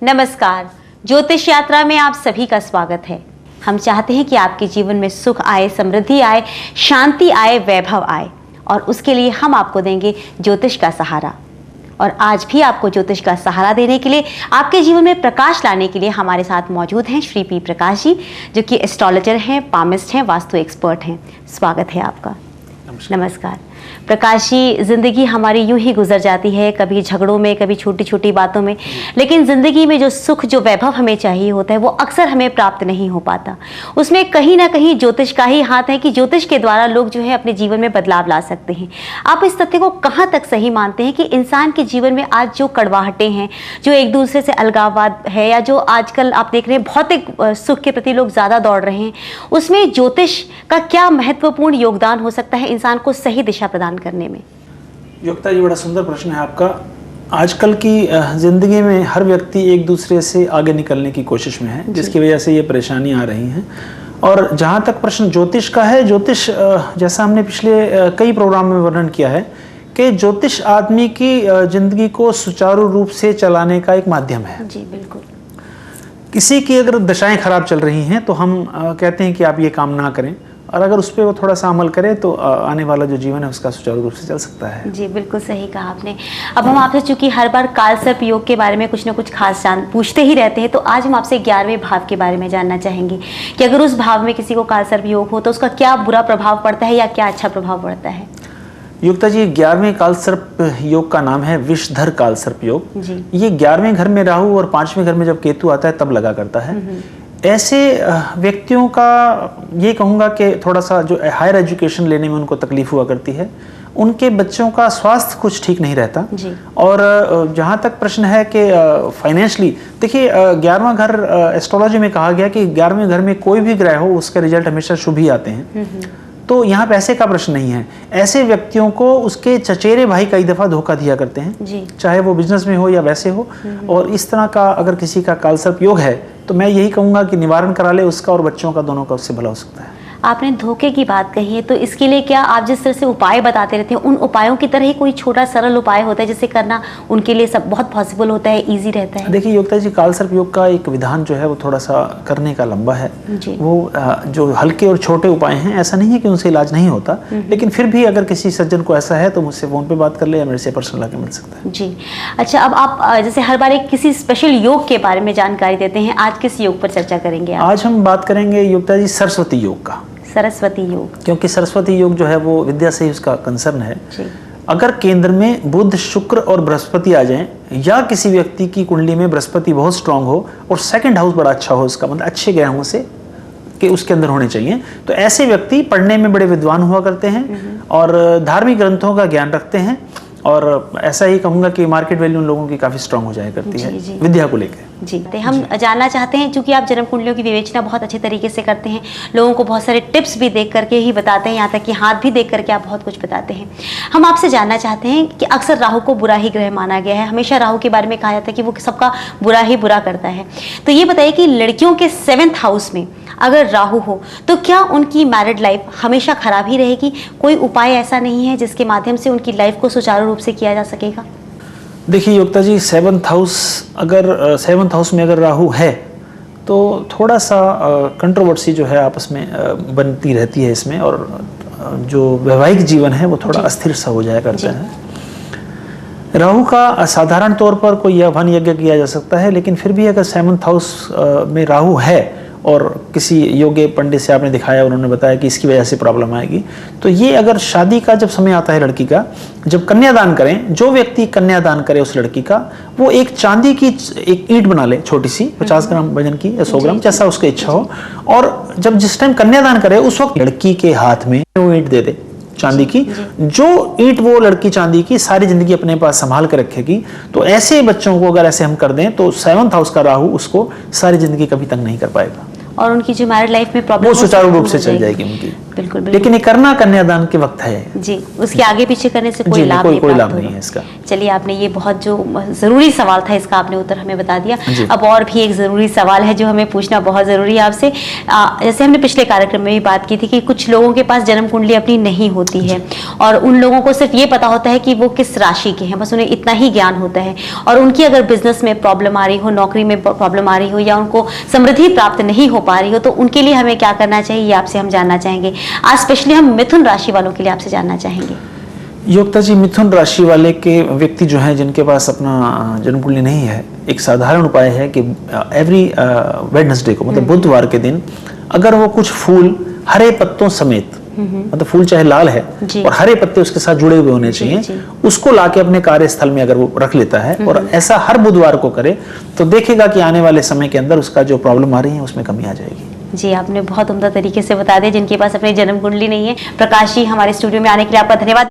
नमस्कार, ज्योतिष यात्रा में आप सभी का स्वागत है। हम चाहते हैं कि आपके जीवन में सुख आए, समृद्धि आए, शांति आए, वैभव आए और उसके लिए हम आपको देंगे ज्योतिष का सहारा। और आज भी आपको ज्योतिष का सहारा देने के लिए, आपके जीवन में प्रकाश लाने के लिए हमारे साथ मौजूद हैं श्री पी प्रकाश जी, जो कि एस्ट्रोलॉजर हैं, पामिस्ट हैं, वास्तु एक्सपर्ट हैं। स्वागत है आपका। नमस्कार प्रकाश जी। जिंदगी हमारी यूं ही गुजर जाती है, कभी झगड़ों में, कभी छोटी छोटी बातों में, लेकिन जिंदगी में जो सुख, जो वैभव हमें चाहिए होता है वो अक्सर हमें प्राप्त नहीं हो पाता। उसमें कहीं ना कहीं ज्योतिष का ही हाथ है कि ज्योतिष के द्वारा लोग जो है अपने जीवन में बदलाव ला सकते हैं। आप इस तथ्य को कहाँ तक सही मानते हैं कि इंसान के जीवन में आज जो कड़वाहटें हैं, जो एक दूसरे से अलगाववाद है, या जो आजकल आप देख रहे हैं भौतिक सुख के प्रति लोग ज्यादा दौड़ रहे हैं, उसमें ज्योतिष का क्या महत्वपूर्ण योगदान हो सकता है इंसान को सही दिशा प्रदान करने में? योगिता जी, बड़ा सुंदर प्रश्न है आपका। आजकल की जिंदगी में हर व्यक्ति एक दूसरे से आगे निकलने की कोशिश में है, जिसकी वजह से ये परेशानियां आ रही हैं। और जहाँ तक प्रश्न ज्योतिष का है, ज्योतिष जैसा हमने पिछले कई प्रोग्राम में वर्णन किया है कि ज्योतिष आदमी की जिंदगी को सुचारू रूप से चलाने का एक माध्यम है। जी बिल्कुल। किसी की अगर दशाएं खराब चल रही हैं तो हम कहते हैं कि आप ये काम ना करें, और अगर उस पर वो थोड़ा सा अमल करे तो आने वाला जो जीवन है उसका सुचारू रूप से चल सकता है। जी बिल्कुल सही कहा आपने। अब हम आपसे, चूंकि हर बार कालसर्प योग के बारे में कुछ ना कुछ खास पूछते ही रहते हैं, तो आज हम आपसे 11वें भाव के बारे में जानना चाहेंगे कि अगर उस भाव में किसी को कालसर्प योग हो तो उसका क्या बुरा प्रभाव पड़ता है या क्या अच्छा प्रभाव पड़ता है? युक्ता जी, 11वें कालसर्प योग का नाम है विषधर कालसर्प योग। ये 11वें घर में राहु और 5वें घर में जब केतु आता है तब लगा करता है। ऐसे व्यक्तियों का ये कहूँगा कि थोड़ा सा जो हायर एजुकेशन लेने में उनको तकलीफ हुआ करती है, उनके बच्चों का स्वास्थ्य कुछ ठीक नहीं रहता। और जहाँ तक प्रश्न है कि फाइनेंशियली, देखिए 11वां घर एस्ट्रोलॉजी में कहा गया कि 11वें घर में कोई भी ग्रह हो उसके रिजल्ट हमेशा शुभ ही आते हैं। तो यहाँ पैसे का प्रश्न नहीं है। ऐसे व्यक्तियों को उसके चचेरे भाई कई दफ़ा धोखा दिया करते हैं, चाहे वो बिजनेस में हो या वैसे हो। और इस तरह का अगर किसी का कालसर्प योग है तो मैं यही कहूँगा कि निवारण करा ले उसका, और बच्चों का, दोनों का उससे भला हो सकता है। आपने धोखे की बात कही है, तो इसके लिए क्या आप जिस तरह से उपाय बताते रहते हैं, उन उपायों की तरह ही कोई छोटा सरल उपाय होता है जिसे करना उनके लिए सब बहुत पॉसिबल होता है, इजी रहता है? देखिए योगिता जी, कालसर्प योग का एक विधान जो है वो थोड़ा सा करने का लंबा है। वो जो हल्के और छोटे उपाय हैं, ऐसा नहीं है कि उनसे इलाज नहीं होता, लेकिन फिर भी अगर किसी सज्जन को ऐसा है तो मुझसे फोन पे बात कर ले या मेरे से पर्सनल आके मिल सकता है। जी अच्छा, अब आप जैसे हर बार एक किसी स्पेशल योग के बारे में जानकारी देते हैं, आज किस योग पर चर्चा करेंगे आप? आज हम बात करेंगे योगिता जी सरस्वती योग का। सरस्वती योग, क्योंकि सरस्वती योग जो है वो विद्या से ही उसका कंसर्न है। अगर केंद्र में बुध, शुक्र और बृहस्पति आ जाएं, या किसी व्यक्ति की कुंडली में बृहस्पति बहुत स्ट्रांग हो और सेकंड हाउस बड़ा अच्छा हो, उसका मतलब अच्छे ग्रहों से कि उसके अंदर होने चाहिए, तो ऐसे व्यक्ति पढ़ने में बड़े विद्वान हुआ करते हैं और धार्मिक ग्रंथों का ज्ञान रखते हैं। और ऐसा ही कहूँगा कि मार्केट वैल्यू उन लोगों की काफ़ी स्ट्रांग हो जाया करती है विद्या को लेकर। जी हम जानना चाहते हैं, क्योंकि आप जन्म कुंडलियों की विवेचना बहुत अच्छे तरीके से करते हैं, लोगों को बहुत सारे टिप्स भी देख करके ही बताते हैं, यहाँ तक कि हाथ भी देख करके आप बहुत कुछ बताते हैं। हम आपसे जानना चाहते हैं कि अक्सर राहु को बुरा ही ग्रह माना गया है, हमेशा राहु के बारे में कहा जाता है कि वो सबका बुरा ही बुरा करता है। तो ये बताइए कि लड़कियों के 7th हाउस में अगर राहु हो तो क्या उनकी मैरिड लाइफ हमेशा खराब ही रहेगी? कोई उपाय ऐसा नहीं है जिसके माध्यम से उनकी लाइफ को सुचारू रूप से किया जा सकेगा? देखिए योगिता जी, 7th हाउस में अगर राहु है तो थोड़ा सा कंट्रोवर्सी जो है आपस में बनती रहती है इसमें, और जो वैवाहिक जीवन है वो थोड़ा अस्थिर सा हो जाया करता है। राहु का साधारण तौर पर कोई हवन यज्ञ किया जा सकता है, लेकिन फिर भी अगर 7th हाउस में राहु है और किसी योग्य पंडित से आपने दिखाया, उन्होंने बताया कि इसकी वजह से प्रॉब्लम आएगी, तो ये अगर शादी का जब समय आता है लड़की का, जब कन्यादान करें, जो व्यक्ति कन्यादान करे उस लड़की का, वो एक चांदी की एक ईंट बना ले, छोटी सी 50 ग्राम वजन की या 100 ग्राम, जैसा उसकी इच्छा हो, और जब जिस टाइम कन्यादान करे उस वक्त लड़की के हाथ में वो ईंट दे दे चांदी की। जो ईंट वो लड़की चांदी की सारी जिंदगी अपने पास संभाल कर रखेगी। तो ऐसे बच्चों को अगर ऐसे हम कर दें तो 7th हाउस का राहु उसको सारी जिंदगी कभी तंग नहीं कर पाएगा, और उनकी जो मैरिड लाइफ में प्रॉब्लम वो सुचारू रूप से चल जाएगी उनकी। बिल्कुल बिल्कुल। लेकिन ये करना कन्यादान के वक्त है जी, उसके आगे पीछे करने से जी, कोई नहीं, लाभ कोई नहीं कोई प्राप्त लाभ नहीं होगा। है इसका। चलिए, आपने ये बहुत जो जरूरी सवाल था इसका आपने उत्तर हमें बता दिया। जी। अब और भी एक जरूरी सवाल है जो हमें पूछना बहुत जरूरी है आपसे। जैसे हमने पिछले कार्यक्रम में भी बात की थी कि कुछ लोगों के पास जन्म कुंडली अपनी नहीं होती है और उन लोगों को सिर्फ ये पता होता है कि वो किस राशि के हैं, बस उन्हें इतना ही ज्ञान होता है। और उनकी अगर बिजनेस में प्रॉब्लम आ रही हो, नौकरी में प्रॉब्लम आ रही हो या उनको समृद्धि प्राप्त नहीं हो पा रही हो, तो उनके लिए हमें क्या करना चाहिए, ये आपसे हम जानना चाहेंगे। आज स्पेशली हम मिथुन राशि वालों के लिए आपसे जानना चाहेंगे। योक्ता जी, मिथुन राशि वाले के व्यक्ति जो हैं जिनके पास अपना जन्म कुंडली नहीं है, एक साधारण उपाय है कि एवरी वेडनेसडे को, मतलब बुधवार के दिन, अगर वो कुछ फूल हरे पत्तों समेत, मतलब फूल चाहे लाल है और हरे पत्ते उसके साथ जुड़े हुए होने चाहिए, उसको लाके अपने कार्यस्थल में अगर वो रख लेता है और ऐसा हर बुधवार को करे, तो देखेगा कि आने वाले समय के अंदर उसका जो प्रॉब्लम आ रही है उसमें कमी आ जाएगी। जी, आपने बहुत उम्दा तरीके से बता दिया। जिनके पास अपनी जन्म कुंडली नहीं है, प्रकाश जी, हमारे स्टूडियो में आने के लिए आपका धन्यवाद।